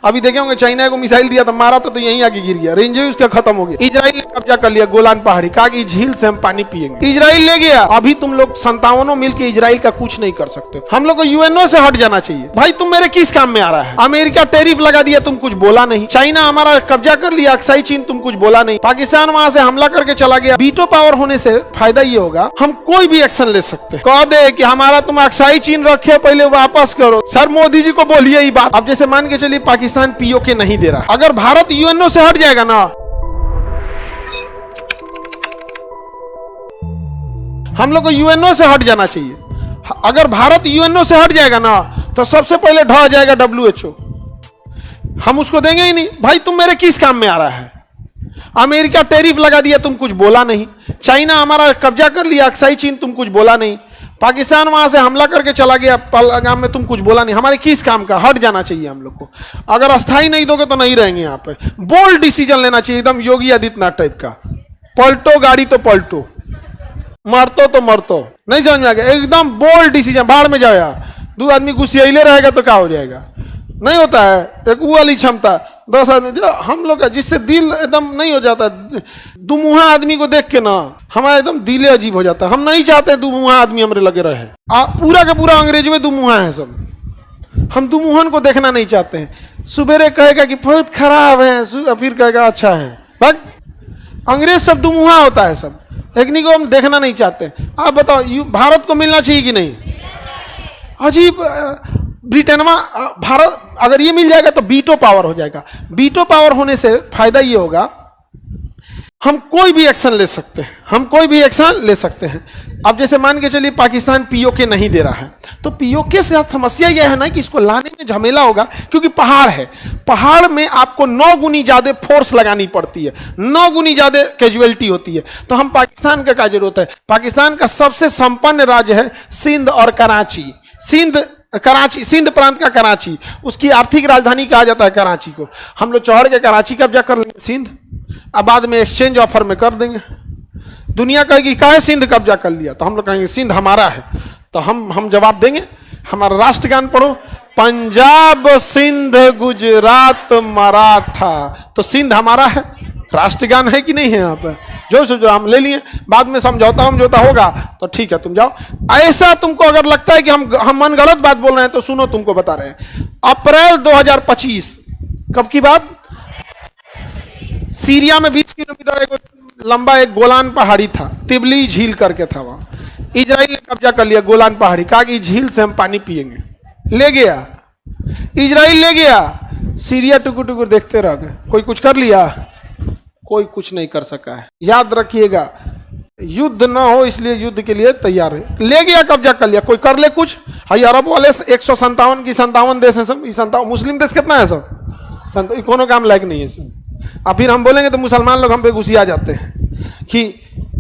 अभी देखे होंगे चाइना को मिसाइल दिया था, मारा तो यहीं आके गिर गया, रेंज उसका खत्म हो गया। इजराइल ने कब्जा कर लिया गोलान पहाड़ी, कहा कि झील से हम पानी पिएंगे। इजराइल ले गया। अभी तुम लोग 57 मिलकर इजराइल का कुछ नहीं कर सकते। हम लोग को यूएनओ से हट जाना चाहिए। भाई तुम मेरे किस काम में आ रहा है? अमेरिका टैरिफ लगा दिया, तुम कुछ बोला नहीं। चाइना हमारा कब्जा कर लिया, अक्साई चीन, तुम कुछ बोला नहीं। पाकिस्तान वहां से हमला करके चला गया। वीटो पावर होने से फायदा ये होगा, हम कोई भी एक्शन ले सकते। कह दे कि हमारा तुम अक्साई चीन रखे, पहले वापस करो। सर मोदी जी को बोलिए ये बात। अब जैसे मान के चलिए पाकिस्तान पीओके नहीं दे रहा, अगर भारत यूएनओ से हट जाएगा ना, हम लोग को यूएनओ से हट जाना चाहिए। अगर भारत यूएनओ से हट जाएगा ना, तो सबसे पहले ढह जाएगा डब्ल्यूएचओ। हम उसको देंगे ही नहीं। भाई तुम मेरे किस काम में आ रहा है? अमेरिका टैरिफ लगा दिया, तुम कुछ बोला नहीं। चाइना हमारा कब्जा कर लिया, अक्साई चीन, तुम कुछ बोला नहीं। पाकिस्तान वहां से हमला करके चला गया पहलगाम में, तुम कुछ बोला नहीं। हमारे किस काम का? हट जाना चाहिए हम लोग को। अगर अस्थाई नहीं दोगे तो नहीं रहेंगे यहाँ पे। बोल्ड डिसीजन लेना चाहिए, एकदम योगी आदित्यनाथ टाइप का। पलटो गाड़ी तो पलटो, मरतो तो मरतो। नहीं समझ में आ गया? एकदम बोल्ड डिसीजन। बाहर में जाओ यार, 2 आदमी गुस्सियाइले रहेगा तो क्या हो जाएगा? नहीं होता है एक वो वाली क्षमता। 10 आदमी जो हम लोग का, जिससे दिल एकदम नहीं हो जाता। दुमुहा आदमी को देख के ना हमारा एकदम दिल अजीब हो जाता है। हम नहीं चाहते दुमुहा आदमी हमारे लगे रहे। पूरा का पूरा अंग्रेजी में दुमुहा है सब। हम दुमुहन को देखना नहीं चाहते हैं। सुबेरे कहेगा कि बहुत खराब है, फिर कहेगा अच्छा है। बस अंग्रेज सब दुमुहा होता है सब। एक को हम देखना नहीं चाहते। आप बताओ भारत को मिलना चाहिए कि नहीं? अजीब। ब्रिटेन में भारत अगर ये मिल जाएगा तो वीटो पावर हो जाएगा। वीटो पावर होने से फायदा ये होगा, हम कोई भी एक्शन ले सकते हैं। हम कोई भी एक्शन ले सकते हैं। अब जैसे मान के चलिए पाकिस्तान पीओके नहीं दे रहा है, तो पीओके से समस्या यह है ना कि इसको लाने में झमेला होगा, क्योंकि पहाड़ है। पहाड़ में आपको 9 गुनी ज्यादा फोर्स लगानी पड़ती है, 9 गुनी ज्यादा कैजुअलिटी होती है। तो हम पाकिस्तान का क्या जरूरत है? पाकिस्तान का सबसे संपन्न राज्य है सिंध और कराची। सिंध प्रांत का कराची, उसकी आर्थिक राजधानी कहा जाता है कराची को। हम लोग चढ़ के कराची कब्जा कर लेंगे सिंध, अब बाद में एक्सचेंज ऑफर में कर देंगे। दुनिया कहेगी काहे सिंध कब्जा कर लिया, तो हम लोग कहेंगे सिंध हमारा है। तो हम जवाब देंगे। हमारा राष्ट्रगान पढ़ो, पंजाब सिंध गुजरात मराठा। तो सिंध हमारा है, राष्ट्रगान है कि नहीं है? यहाँ पे जो हम ले लिए, बाद में समझौता होगा तो ठीक है तुम जाओ। ऐसा तुमको अगर लगता है कि हम मन गलत बात बोल रहे हैं तो सुनो, तुमको बता रहे हैं। अप्रैल 2025 कब की बात? सीरिया में 20 किलोमीटर लंबा एक गोलान पहाड़ी था, तिबली झील करके था। वहां इजराइल ने कब्जा कर लिया गोलान पहाड़ी, कहा कि झील से हम पानी पिएंगे। ले गया इजराइल, ले गया। सीरिया टुकुर टुकुर देखते रह गए। कोई कुछ कर लिया? कोई कुछ नहीं कर सका है। याद रखिएगा, युद्ध ना हो इसलिए युद्ध के लिए तैयार है। ले गया, कब्जा कर लिया। कोई कर ले कुछ? हाई अरब वाले 157 की 57 देश हैं सब। 57 मुस्लिम देश कितना है सब? कोनो काम लायक नहीं है सब। अब फिर हम बोलेंगे तो मुसलमान लोग हम पे गुस्सा जाते हैं कि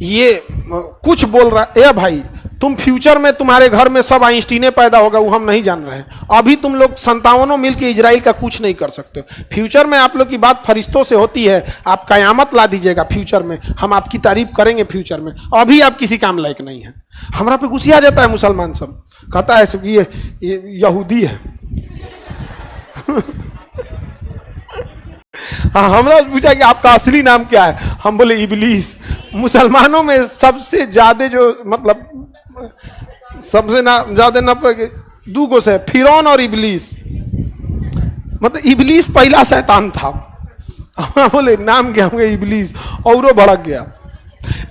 ये कुछ बोल रहा है। ए भाई, तुम फ्यूचर में तुम्हारे घर में सब आइंस्टीने पैदा होगा, वो हम नहीं जान रहे हैं। अभी तुम लोग 57 मिलकर इजराइल का कुछ नहीं कर सकते। फ्यूचर में आप लोग की बात फरिश्तों से होती है। आप कयामत ला दीजिएगा फ्यूचर में, हम आपकी तारीफ करेंगे फ्यूचर में। अभी आप किसी काम लायक नहीं है। हमारा पे गुस्सा आ जाता है मुसलमान सब, कहता है सब ये यहूदी है। हाँ, हमने पूछा कि आपका असली नाम क्या है? हम बोले इबलीस। मुसलमानों में सबसे ज्यादा जो मतलब सबसे ज्यादा नफरत 2 गो से, फिरौन और इबलीस। मतलब इबलीस पहला शैतान था। हम बोले नाम क्या होंगे? इबलीस। और वो भड़क गया।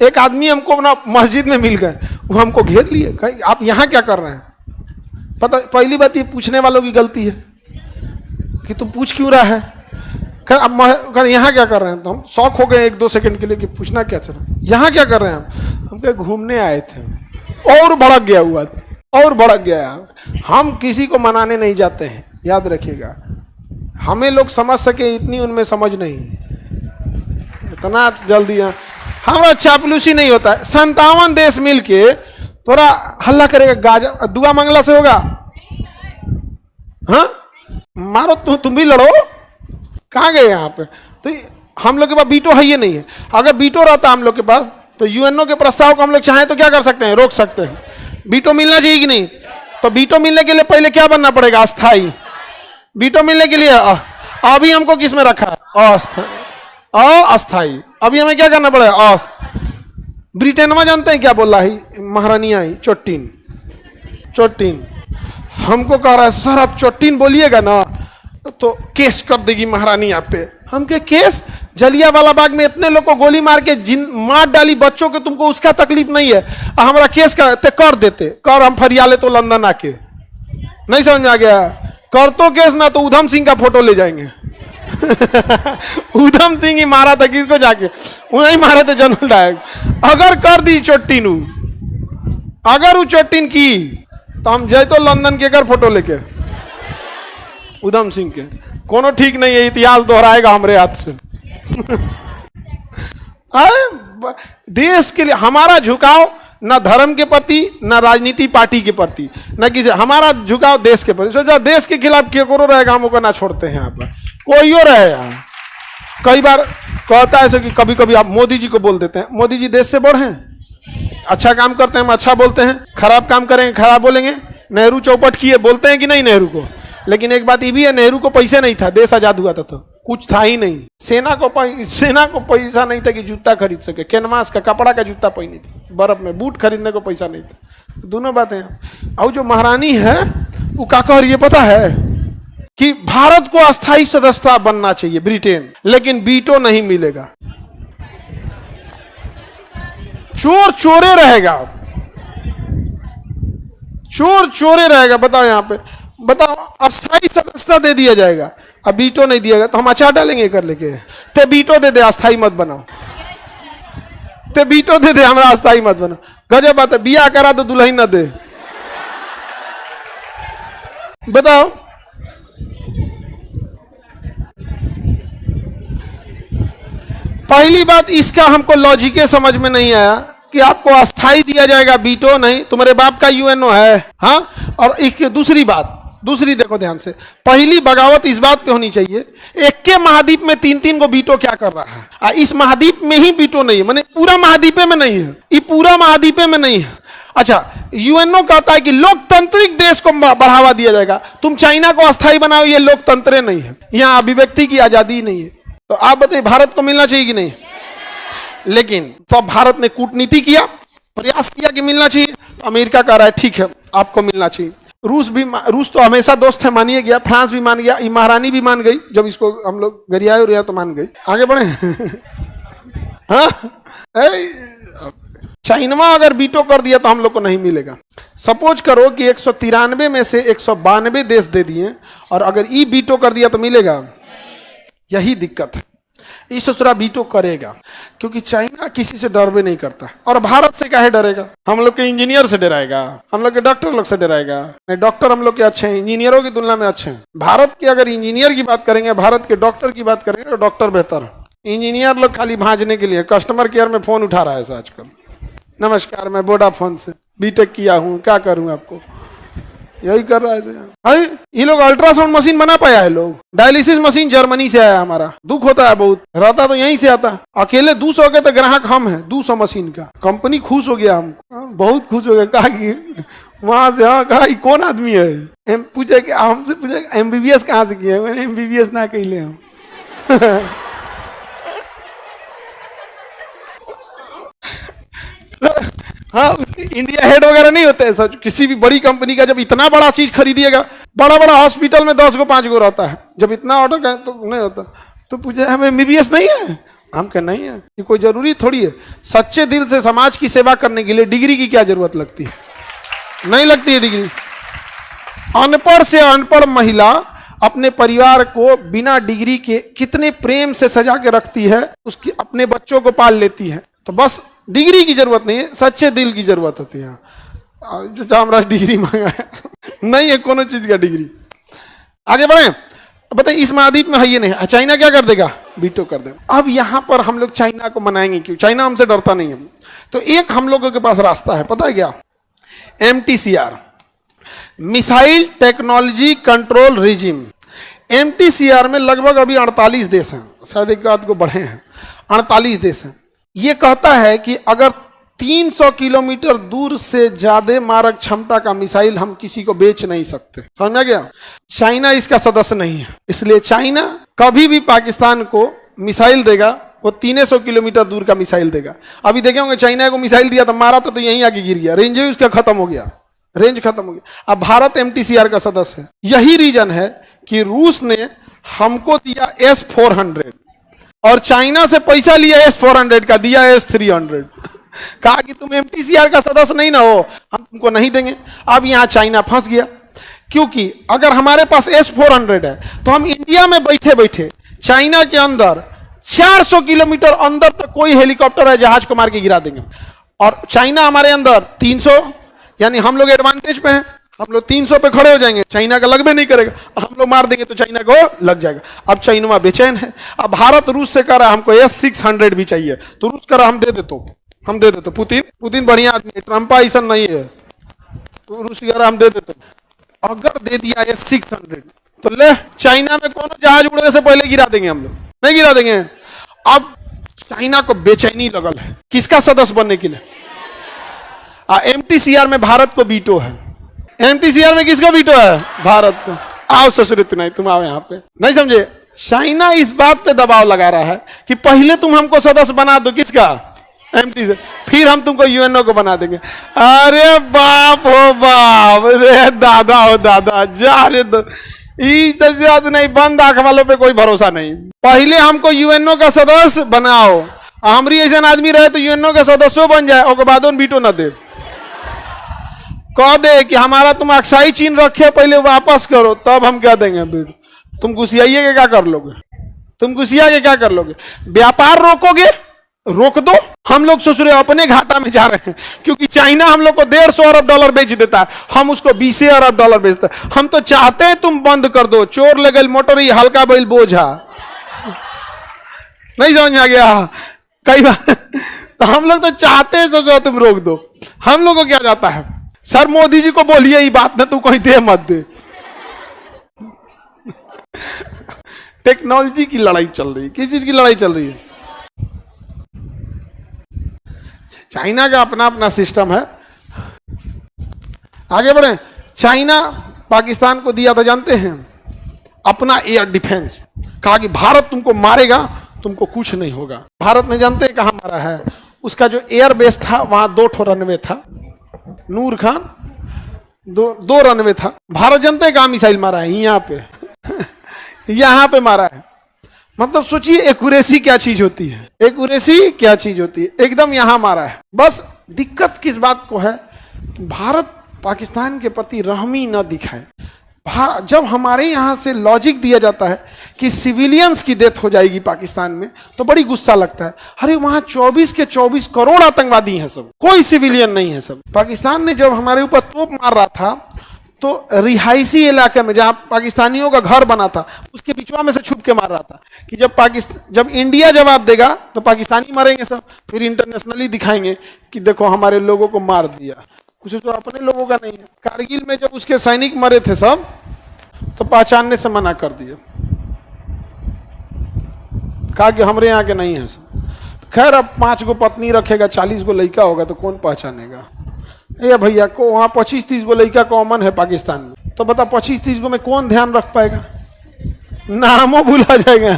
एक आदमी हमको ना मस्जिद में मिल गए, वो हमको घेर लिए, कहे आप यहाँ क्या कर रहे हैं? पता, पहली बात ये पूछने वालों की गलती है कि तुम पूछ क्यों रहा है। अब यहाँ क्या कर रहे हैं? तो हम शौक हो गए 1-2 सेकंड के लिए कि पूछना क्या चल रहा है, यहाँ क्या कर रहे हैं? हम कहे घूमने आए थे। और भड़क गया हुआ, और भड़क गया। हम किसी को मनाने नहीं जाते हैं, याद रखिएगा। हमें लोग समझ सके इतनी उनमें समझ नहीं, इतना जल्दी हमारा चापलूसी नहीं होता है। 57 देश मिलके थोड़ा हल्ला करेगा, गाजा दुआ मंगला से होगा? हाँ, मारो तुम भी लड़ो। कहाँ गए यहाँ पे? तो हम लोग के पास वीटो है, ये नहीं है। अगर वीटो रहता हम लोग के पास तो यूएनओ के प्रस्ताव को हम लोग चाहें तो क्या कर सकते हैं? रोक सकते हैं। वीटो मिलना चाहिए कि नहीं? तो वीटो मिलने के लिए पहले क्या बनना पड़ेगा? अस्थाई। वीटो मिलने के लिए अभी हमको किस में रखा है? अस्थाई। अस्थाई। अभी हमें क्या करना पड़ेगा? ब्रिटेन में जानते हैं क्या बोल रहा है? महारानी आई चोटीन, चोटीन। हमको कह रहा है सर आप चोटीन बोलिएगा ना तो केस कर देगी महारानी आप पे। हम के केस? जलियांवाला बाग में इतने लोग को गोली मार के मार डाली बच्चों के, तुमको उसका तकलीफ नहीं है? हमारा केस कर देते, कर हम फरिया ले तो लंदन आके। नहीं समझ में आ गया? कर तो केस ना तो उधम सिंह का फोटो ले जाएंगे। उधम सिंह ही मारा था किसको जाके? उन्हें मारे थे जनरल डायर। अगर कर दी चोटीन, अगर वो चोटीन की तो हम जाए तो लंदन के कर फोटो लेके उधम सिंह के। कोनो ठीक नहीं है, इतिहास दोहराएगा हमारे हाथ से। देश के लिए हमारा झुकाव न धर्म के प्रति, न राजनीति पार्टी के प्रति, न किसी। हमारा झुकाव देश के प्रति। सोचो देश के खिलाफ के करो रहेगा, हम को ना छोड़ते हैं यहाँ पर, कोई और रहे यहाँ। कई बार कहता है ऐसे कि कभी कभी आप मोदी जी को बोल देते हैं, मोदी जी देश से बड़े हैं, अच्छा काम करते हैं हम अच्छा बोलते हैं, खराब काम करेंगे खराब बोलेंगे। नेहरू चौपट किए बोलते हैं कि नहीं नेहरू को? लेकिन एक बात ये भी है, नेहरू को पैसे नहीं था, देश आजाद हुआ था तो कुछ था ही नहीं। सेना को पैसा नहीं था कि जूता खरीद सके, कैनवास का कपड़ा का जूता पहनी थी, बर्फ में बूट खरीदने को पैसा नहीं था। दोनों बातें। और जो महारानी है वो क्या कह रही है पता है? कि भारत को अस्थायी सदस्यता बनना चाहिए ब्रिटेन, लेकिन वीटो नहीं मिलेगा। चोर चोरे रहेगा, चोर चोरे रहेगा। बताओ यहाँ पे, बताओ अस्थायी सदस्यता दे दिया जाएगा, अब वीटो नहीं दिएगा तो हम अचार डालेंगे कर लेके। ते वीटो दे दे, अस्थायी मत बनाओ। ते वीटो दे दे, हमारा अस्थायी मत बनाओ। गजब बात है, बिया करा तो दुल्हन न दे। बताओ पहली बात इसका हमको लॉजिक समझ में नहीं आया कि आपको अस्थाई दिया जाएगा, वीटो नहीं। तुम्हारे बाप का यूएनओ है, हाँ। और एक दूसरी बात, दूसरी देखो ध्यान से, पहली बगावत इस बात पे होनी चाहिए, एक के महाद्वीप में तीन तीन को वीटो क्या कर रहा है? इस महाद्वीप में ही वीटो नहीं है, माने पूरा महाद्वीपे में नहीं है, ये पूरा महाद्वीपे में नहीं है। अच्छा, यूएनओ कहता है कि लोकतांत्रिक देश को बढ़ावा दिया जाएगा। तुम चाइना को अस्थाई बनाओ, ये लोकतंत्र नहीं है, यहाँ अभिव्यक्ति की आजादी नहीं है। तो आप बताइए भारत को मिलना चाहिए कि नहीं? लेकिन तो भारत ने कूटनीति किया, प्रयास किया कि मिलना चाहिए, तो अमेरिका कह रहा है ठीक है आपको मिलना चाहिए। रूस तो हमेशा दोस्त है, मानिए गया। फ्रांस भी मान गया, महारानी भी मान गई, जब इसको हम लोग गरियाए उरिया तो मान गई। आगे बढ़े। हाँ, चाइना अगर वीटो कर दिया तो हम लोग को नहीं मिलेगा। सपोज करो कि 193 में से 192 देश दे दिए और अगर ई वीटो कर दिया तो मिलेगा? यही दिक्कत है। इस ससुरा वीटो करेगा क्योंकि चाइना किसी से डर भी नहीं करता। और भारत से काहे डरेगा? हम लोग के इंजीनियर से डराएगा, हम लोग के डॉक्टर लोग से डराएगा? नहीं, डॉक्टर हम लोग के अच्छे हैं, इंजीनियरों की तुलना में अच्छे हैं। भारत के अगर इंजीनियर की बात करेंगे, भारत के डॉक्टर की बात करेंगे तो डॉक्टर बेहतर है। इंजीनियर लोग खाली भांजने के लिए कस्टमर केयर में फोन उठा रहा है आजकल। नमस्कार, मैं वोडाफोन से बीटेक किया हूँ, क्या करूँ आपको? यही कर रहा है। ये लोग अल्ट्रासाउंड मशीन बना पाया है, लोग डायलिसिस मशीन जर्मनी से आया। हमारा दुख होता है बहुत, रहता तो यहीं से आता। अकेले 200 के तो ग्राहक हम हैं, 200 मशीन का। कंपनी खुश हो गया, हम बहुत खुश हो गया। कहा कि वहां से, हाँ कहा कौन आदमी है? पूछे कि हमसे पूछे एमबीबीएस कहाँ से किया? मैंने एमबीबीएस ना कहले हम। हाँ, उसके इंडिया हेड वगैरह नहीं होते हैं सच। किसी भी बड़ी कंपनी का जब इतना बड़ा चीज खरीदिएगा, बड़ा बड़ा हॉस्पिटल में 10 गो 5 गो रहता है, जब इतना ऑर्डर करें तो नहीं होता। तो पूछे हमें एमबीबीएस नहीं है? हम कह नहीं है, ये कोई जरूरी थोड़ी है। सच्चे दिल से समाज की सेवा करने के लिए डिग्री की क्या जरूरत लगती है? नहीं लगती है डिग्री। अनपढ़ से अनपढ़ महिला अपने परिवार को बिना डिग्री के कितने प्रेम से सजा के रखती है, उसकी अपने बच्चों को पाल लेती है। तो बस डिग्री की जरूरत नहीं है, सच्चे दिल की जरूरत होती है। जो चामराज डिग्री मांगा है, नहीं है कोनो चीज का डिग्री। आगे बढ़े, बताइए इस महाद्वीप में है ये नहीं है, चाइना क्या कर देगा? वीटो कर देगा। अब यहां पर हम लोग चाइना को मनाएंगे क्यों? चाइना हमसे डरता नहीं है। तो एक हम लोगों के पास रास्ता है, पता है क्या? MTCR, missile technology control regime. MTCR में लगभग अभी 48 देश हैं, शायद एक आध को बढ़े हैं, 48 देश हैं। ये कहता है कि अगर 300 किलोमीटर दूर से ज्यादा मारक क्षमता का मिसाइल हम किसी को बेच नहीं सकते। समझ में गया? चाइना इसका सदस्य नहीं है, इसलिए चाइना कभी भी पाकिस्तान को मिसाइल देगा वो 300 किलोमीटर दूर का मिसाइल देगा। अभी देखे होंगे चाइना को मिसाइल दिया था, मारा तो यहीं आके गिर गया, रेंज ही उसका खत्म हो गया, रेंज खत्म हो गया। अब भारत MTCR का सदस्य है। यही रीजन है कि रूस ने हमको दिया S-400 और चाइना से पैसा लिया S-400 का, दिया S-300 कहा कि तुम MTCR का सदस्य नहीं ना हो, हम तुमको नहीं देंगे। अब यहां चाइना फंस गया, क्योंकि अगर हमारे पास S-400 है तो हम इंडिया में बैठे बैठे चाइना के अंदर 400 किलोमीटर अंदर तक कोई हेलीकॉप्टर है जहाज को मार के गिरा देंगे, और चाइना हमारे अंदर 300, यानी हम लोग एडवांटेज पे हैं, हम लोग 300 पे खड़े हो जाएंगे, चाइना का लगभग नहीं करेगा, हम लोग मार देंगे तो चाइना को लग जाएगा। अब चाइना बेचैन है। अब भारत रूस से कह रहा है हमको S-600 भी चाहिए, तो रूस कह रहा हम दे देते। पुतिन बढ़िया आदमी है, ट्रंप ऐसा नहीं है, तो रूस कह रहा हम दे देते। अगर दे दिया S-600 तो ले चाइना में कोनो जहाज उड़ने से पहले गिरा देंगे, हम लोग नहीं गिरा देंगे। अब चाइना को बेचैनी लगल है किसका सदस्य बनने के लिए। MTCR में भारत को वीटो है। MTCR में किसको वीटो है? भारत को। आओ ससुरित नहीं, तुम आओ यहाँ पे, नहीं समझे? चाइना इस बात पे दबाव लगा रहा है कि पहले तुम हमको सदस्य बना दो, किसका? MTCR, फिर हम तुमको UNO को बना देंगे। अरे बाप हो बाप, रे दादा हो दादा, जा रे नहीं, बंद आंख वालों पे कोई भरोसा नहीं। पहले हमको UNO का सदस्य बनाओ, हमारी ऐसा आदमी रहे तो UNO का सदस्य बन जाए, और बाद वीटो ना दे, कह दे कि हमारा तुम अक्साई चीन रखे पहले वापस करो, तब हम कह देंगे वीटो। तुम घुसियाइए के क्या कर लोगे? तुम घुसिया के क्या कर लोगे? व्यापार रोकोगे? रोक दो। हम लोग सोच रहे अपने घाटा में जा रहे हैं, क्योंकि चाइना हम लोग को $150 अरब बेच देता है, हम उसको $20 अरब बेचते हैं। हम तो चाहते हैं तुम बंद कर दो, चोर ले गई मोटर ही हल्का बैल बोझा, नहीं समझ आ गया कई बार। तो हम लोग तो चाहते हैं सोचो तुम रोक दो। हम लोग को क्या जाता है, सर मोदी जी को बोलिए ये बात ना, तू कहीं दे मत दे। टेक्नोलॉजी की लड़ाई चल रही है, किस चीज की लड़ाई चल रही है? चाइना का अपना अपना सिस्टम है। आगे बढ़े। चाइना पाकिस्तान को दिया था जानते हैं, अपना एयर डिफेंस, कहा कि भारत तुमको मारेगा, तुमको कुछ नहीं होगा। भारत ने जानते हैं कहां मारा है? उसका जो एयर बेस था वहां 2 रनवे था, नूर खान, दो रनवे था। भारत जानते हैं कहां मिसाइल मारा है? यहाँ पे यहाँ पे मारा है। मतलब सोचिए एक्यूरेसी क्या चीज होती है, एक्यूरेसी क्या चीज होती है, एकदम यहां मारा है। बस दिक्कत किस बात को है, भारत पाकिस्तान के प्रति रहमी न दिखाए। जब हमारे यहाँ से लॉजिक दिया जाता है कि सिविलियंस की डेथ हो जाएगी पाकिस्तान में, तो बड़ी गुस्सा लगता है। अरे वहाँ 24 के 24 करोड़ आतंकवादी हैं, सब कोई सिविलियन नहीं है। सब पाकिस्तान ने जब हमारे ऊपर तोप मार रहा था तो रिहायशी इलाके में जहाँ पाकिस्तानियों का घर बना था उसके बीचवा में से छुप के मार रहा था कि जब इंडिया जवाब देगा तो पाकिस्तानी मरेंगे सब, फिर इंटरनेशनली दिखाएंगे कि देखो हमारे लोगों को मार दिया। कुछ तो अपने लोगों का नहीं है। कारगिल में जब उसके सैनिक मरे थे सब, तो पहचानने से मना कर दिया, कहा कि हमारे यहाँ के नहीं है सब। तो खैर अब 5 गो पत्नी रखेगा, 40 गो लड़का होगा तो कौन पहचानेगा? ये भैया को वहाँ 25-30 गो लड़का कॉमन है पाकिस्तान में, तो बता 25-30 गो में कौन ध्यान रख पाएगा? नामों भुला जाएगा।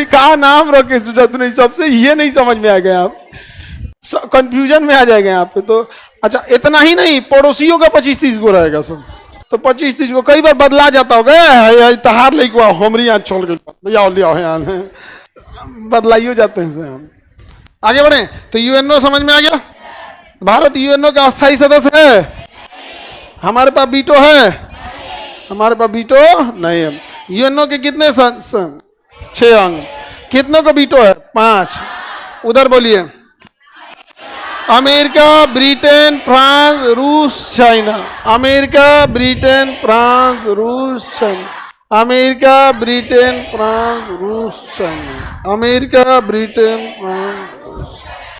कहा नाम रखे नहीं, सबसे ये नहीं समझ में आ गया, आप कंफ्यूजन में आ जाएगा यहाँ पे। तो अच्छा इतना ही नहीं, पड़ोसियों का 25-30 गो रहेगा सब, तो 25-30 गो कई बार बदला जाता होगा। तहार लेके हमारी यहाँ छोड़ गई, यहाँ बदलाइयो जाते हैं हम। आगे बढ़े तो UNO समझ में आ गया। भारत UNO का अस्थायी सदस्य है। हमारे पास वीटो है? हमारे पास वीटो नहीं है। UNO के कितने 6 अंग, कितनों को वीटो है? 5। उधर बोलिए। अमेरिका, ब्रिटेन, फ्रांस, रूस, चाइना। अमेरिका, ब्रिटेन, फ्रांस, रूस, चाइना। अमेरिका, ब्रिटेन, फ्रांस, रूस, चाइना। America, Britain, France.